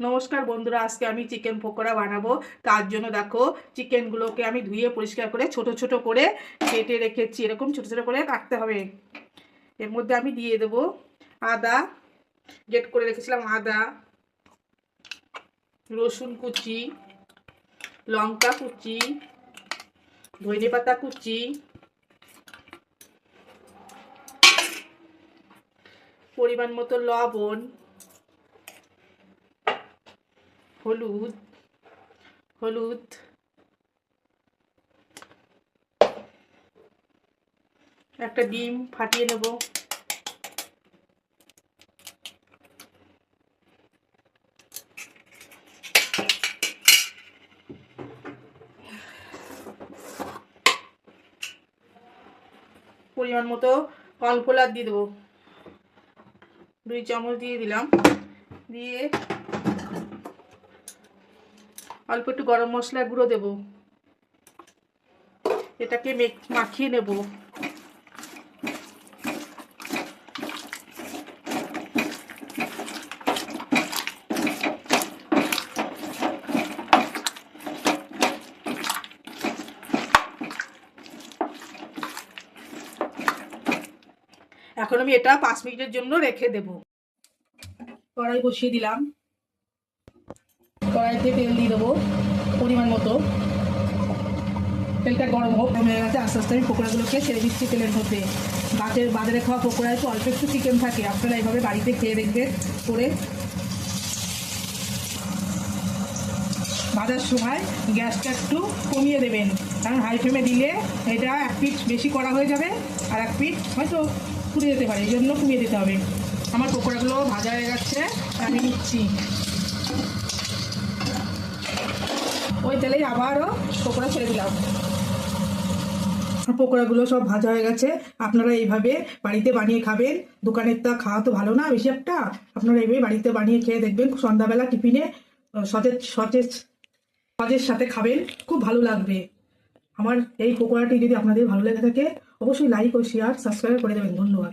নমস্কার বন্ধুরা, আজকে আমি চিকেন পকোড়া বানাবো। তার জন্য দেখো, চিকেনগুলোকে আমি ধুয়ে পরিষ্কার করে ছোট ছোট করে কেটে রেখেছি। এরকম ছোট ছোট করে কাটতে হবে। এর মধ্যে আমি দিয়ে দেবো আদা, গ্রেট করে রেখেছিলাম আদা, রসুন কুচি, লঙ্কা কুচি, ধনে পাতা কুচি, পরিমাণ মতো লবণ, হলুদ হলুদ একটা ডিম ফাটিয়ে নেব। পরিমাণ মতো কর্নফ্লাওয়ার দিয়ে দেবো, 2 চামচ দিয়ে দিলাম। দিয়ে অল্প একটু গরম মশলা গুঁড়ো দেবো। এটাকে মাখিয়ে নেব। এখন আমি এটা 5 মিনিটের জন্য রেখে দেব। কড়াই বসিয়ে দিলাম। কড়াইতে তেল দিয়ে দেবো পরিমাণ মতো। তেলটা গরম হয়ে গেছে। আস্তে আস্তে আমি পকোড়াগুলোকে ছেড়ে দিচ্ছি তেলের মধ্যে। বাজারে খাওয়া পকোড়ায় তো অল্প একটু চিকেন থাকে, আপনারা এইভাবে বাড়িতে খেয়ে দেখবেন করে। ভাজার সময় গ্যাসটা একটু কমিয়ে দেবেন, কারণ হাই ফ্লেমে দিলে এটা এক পিঠ বেশি করা হয়ে যাবে আর এক পিঠ হয়তো পুড়ে যেতে পারে, এই জন্য কমিয়ে দিতে হবে। আমার পকোড়াগুলো ভাজা হয়ে গেছে, আমি নিচ্ছি। ওই তেলেই আবারও পকোড়া ছেড়ে দিলাম। পকোড়াগুলো সব ভাজা হয়ে গেছে। আপনারা এইভাবে বাড়িতে বানিয়ে খাবেন। দোকানের তা খাওয়া তো ভালো না বেশি একটা। আপনারা এইভাবে বাড়িতে বানিয়ে খেয়ে দেখবেন, সন্ধ্যাবেলা টিফিনে সতেজ সতেজ সতেজ সাথে খাবেন, খুব ভালো লাগবে। আমার এই পকোড়াটি যদি আপনাদের ভালো লেগে থাকে, অবশ্যই লাইক ও শেয়ার সাবস্ক্রাইব করে দেবেন। ধন্যবাদ।